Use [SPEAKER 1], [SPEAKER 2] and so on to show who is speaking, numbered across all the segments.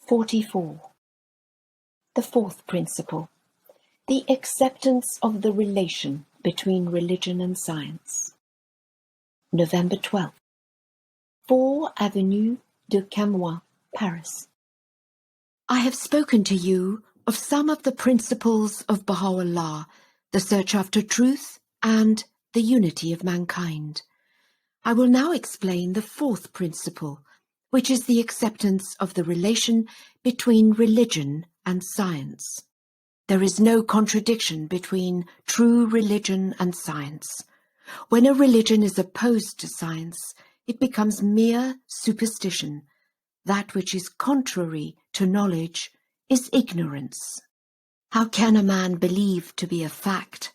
[SPEAKER 1] 44. The fourth principle, the acceptance of the relation between religion and science. November 12th. 4 Avenue de Camoins, Paris. I have spoken to you of some of the principles of Baha'u'llah, the search after truth and the unity of mankind. I will now explain the fourth principle, which is the acceptance of the relation between religion and science. There is no contradiction between true religion and science. When a religion is opposed to science, it becomes mere superstition. That which is contrary to knowledge is ignorance. How can a man believe to be a fact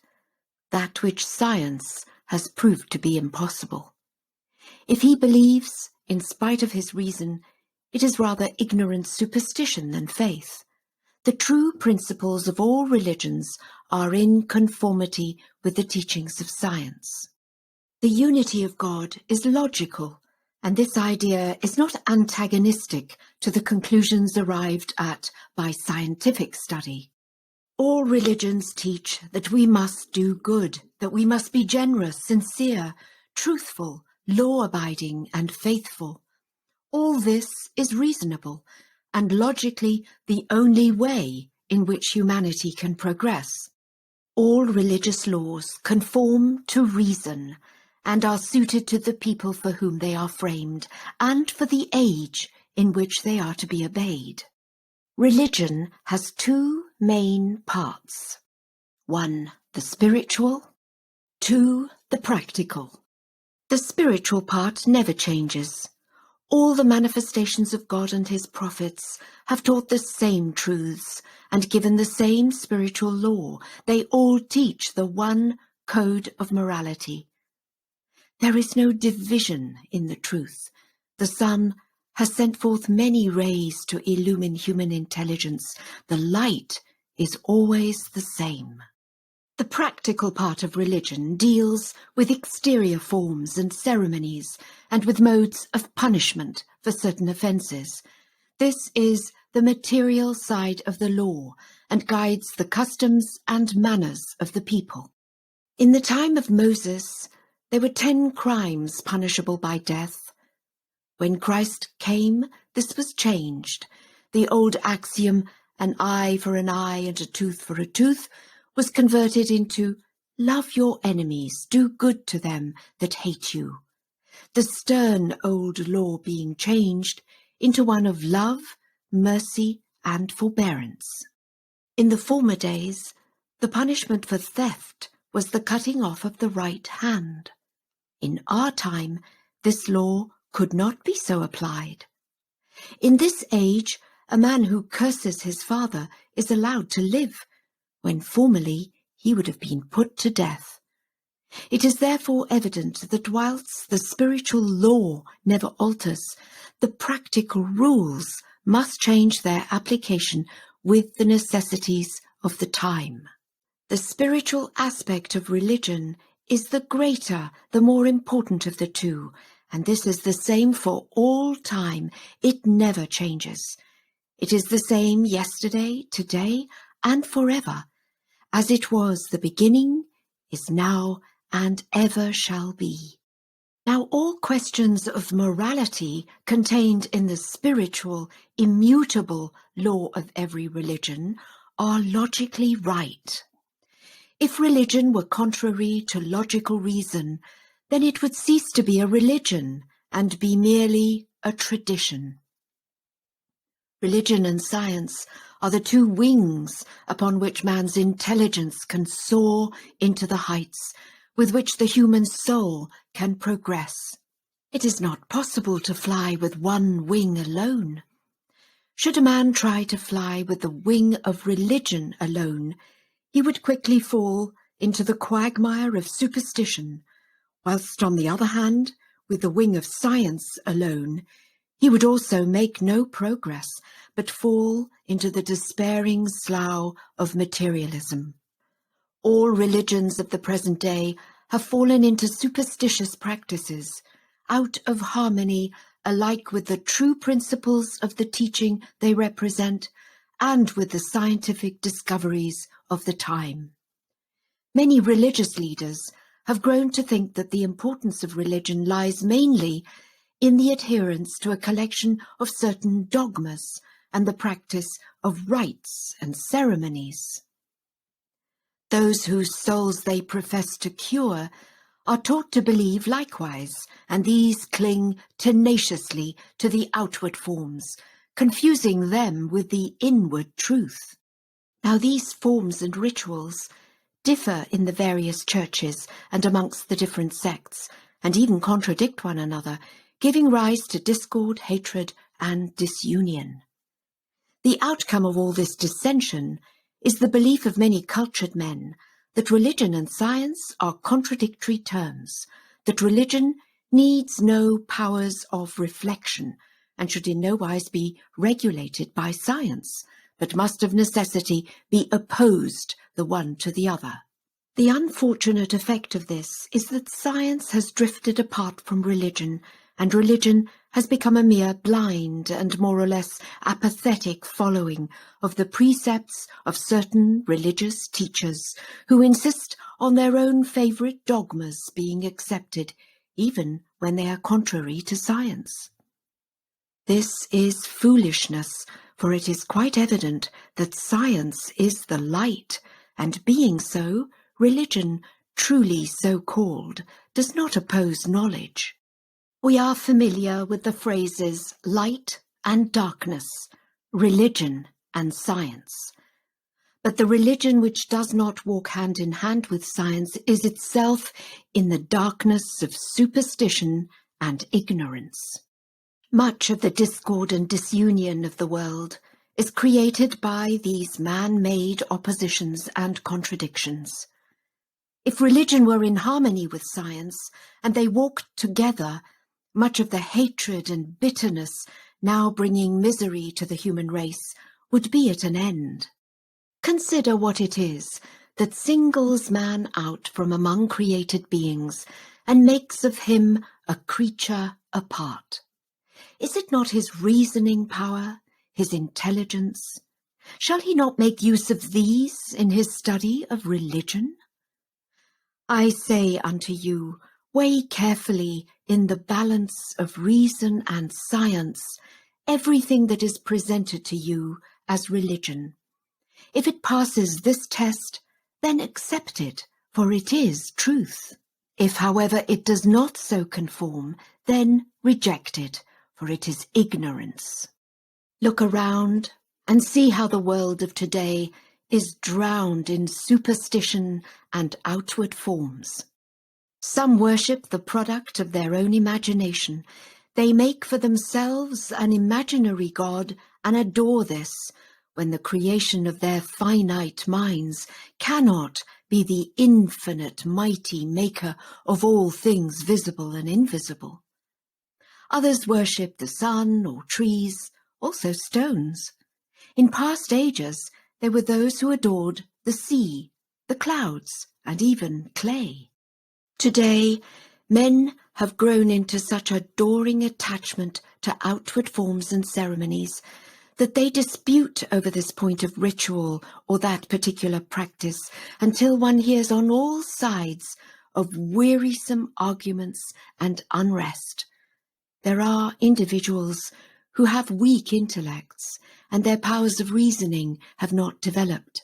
[SPEAKER 1] that which science has proved to be impossible? If he believes, in spite of his reason, it is rather ignorant superstition than faith. The true principles of all religions are in conformity with the teachings of science. The unity of God is logical, and this idea is not antagonistic to the conclusions arrived at by scientific study. All religions teach that we must do good, that we must be generous, sincere, truthful, law-abiding, and faithful. All this is reasonable and logically the only way in which humanity can progress. All religious laws conform to reason and are suited to the people for whom they are framed and for the age in which they are to be obeyed. Religion has two main parts. 1, the spiritual. 2, the practical. The spiritual part never changes. All the manifestations of God and his prophets have taught the same truths and given the same spiritual law. They all teach the one code of morality. There is no division in the truth. The sun has sent forth many rays to illumine human intelligence. The light is always the same. The practical part of religion deals with exterior forms and ceremonies and with modes of punishment for certain offences. This is the material side of the law and guides the customs and manners of the people. In the time of Moses, there were 10 crimes punishable by death. When Christ came, this was changed. The old axiom, an eye for an eye and a tooth for a tooth, was converted into love your enemies, do good to them that hate you. The stern old law being changed into one of love, mercy, and forbearance. In the former days, the punishment for theft was the cutting off of the right hand. In our time, this law could not be so applied. In this age, a man who curses his father is allowed to live, when formerly he would have been put to death. It is therefore evident that whilst the spiritual law never alters, the practical rules must change their application with the necessities of the time. The spiritual aspect of religion is the greater, the more important of the two, and this is the same for all time. It never changes. It is the same yesterday, today, and forever, as it was the beginning, is now, and ever shall be. Now all questions of morality contained in the spiritual, immutable law of every religion are logically right. If religion were contrary to logical reason, then it would cease to be a religion and be merely a tradition. Religion and science are the two wings upon which man's intelligence can soar into the heights with which the human soul can progress. It is not possible to fly with one wing alone. Should a man try to fly with the wing of religion alone, he would quickly fall into the quagmire of superstition, whilst on the other hand, with the wing of science alone, he would also make no progress, but fall into the despairing slough of materialism. All religions of the present day have fallen into superstitious practices, out of harmony alike with the true principles of the teaching they represent and with the scientific discoveries of the time. Many religious leaders have grown to think that the importance of religion lies mainly in the adherence to a collection of certain dogmas and the practice of rites and ceremonies. Those whose souls they profess to cure are taught to believe likewise, and these cling tenaciously to the outward forms, confusing them with the inward truth. Now these forms and rituals differ in the various churches and amongst the different sects, and even contradict one another, giving rise to discord, hatred, and disunion. The outcome of all this dissension is the belief of many cultured men that religion and science are contradictory terms, that religion needs no powers of reflection and should in no wise be regulated by science, but must of necessity be opposed the one to the other. The unfortunate effect of this is that science has drifted apart from religion, and religion has become a mere blind and more or less apathetic following of the precepts of certain religious teachers who insist on their own favourite dogmas being accepted, even when they are contrary to science. This is foolishness, for it is quite evident that science is the light, and being so, religion, truly so called, does not oppose knowledge. We are familiar with the phrases light and darkness, religion and science. But the religion which does not walk hand in hand with science is itself in the darkness of superstition and ignorance. Much of the discord and disunion of the world is created by these man-made oppositions and contradictions. If religion were in harmony with science, and they walked together, much of the hatred and bitterness now bringing misery to the human race would be at an end. Consider what it is that singles man out from among created beings and makes of him a creature apart. Is it not his reasoning power, his intelligence? Shall he not make use of these in his study of religion? I say unto you, weigh carefully in the balance of reason and science everything that is presented to you as religion. If it passes this test, then accept it, for it is truth. If, however, it does not so conform, then reject it, for it is ignorance. Look around and see how the world of today is drowned in superstition and outward forms. Some worship the product of their own imagination. They make for themselves an imaginary God and adore this, when the creation of their finite minds cannot be the infinite mighty maker of all things visible and invisible. Others worship the sun or trees, also stones. In past ages, there were those who adored the sea, the clouds, and even clay. Today, men have grown into such adoring attachment to outward forms and ceremonies that they dispute over this point of ritual or that particular practice until one hears on all sides of wearisome arguments and unrest. There are individuals who have weak intellects and their powers of reasoning have not developed,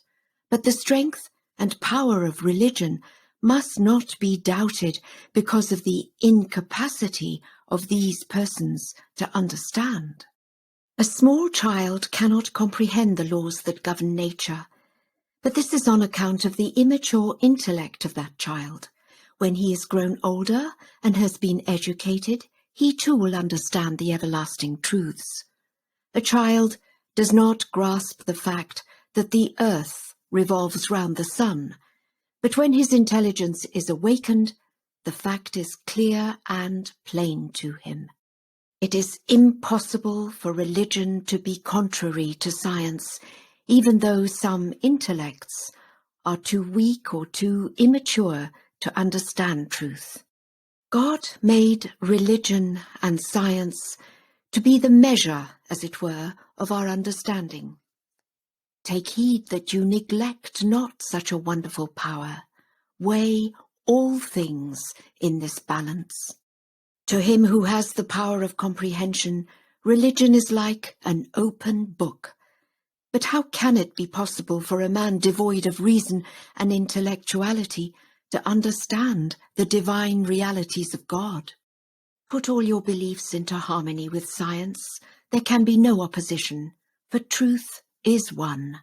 [SPEAKER 1] but the strength and power of religion must not be doubted because of the incapacity of these persons to understand. A small child cannot comprehend the laws that govern nature, but this is on account of the immature intellect of that child. When he is grown older and has been educated, he too will understand the everlasting truths. A child does not grasp the fact that the earth revolves round the sun, but when his intelligence is awakened, the fact is clear and plain to him. It is impossible for religion to be contrary to science, even though some intellects are too weak or too immature to understand truth. God made religion and science to be the measure, as it were, of our understanding. Take heed that you neglect not such a wonderful power. Weigh all things in this balance. To him who has the power of comprehension, religion is like an open book. But how can it be possible for a man devoid of reason and intellectuality to understand the divine realities of God? Put all your beliefs into harmony with science. There can be no opposition, for truth is one.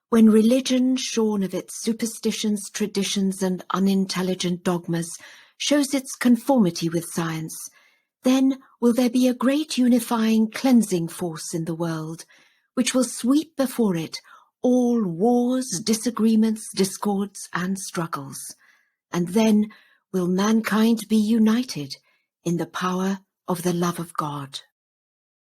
[SPEAKER 1] When religion, shorn of its superstitions, traditions, and unintelligent dogmas, shows its conformity with science, then will there be a great unifying cleansing force in the world, which will sweep before it all wars, disagreements, discords, and struggles. And then will mankind be united in the power of the love of God.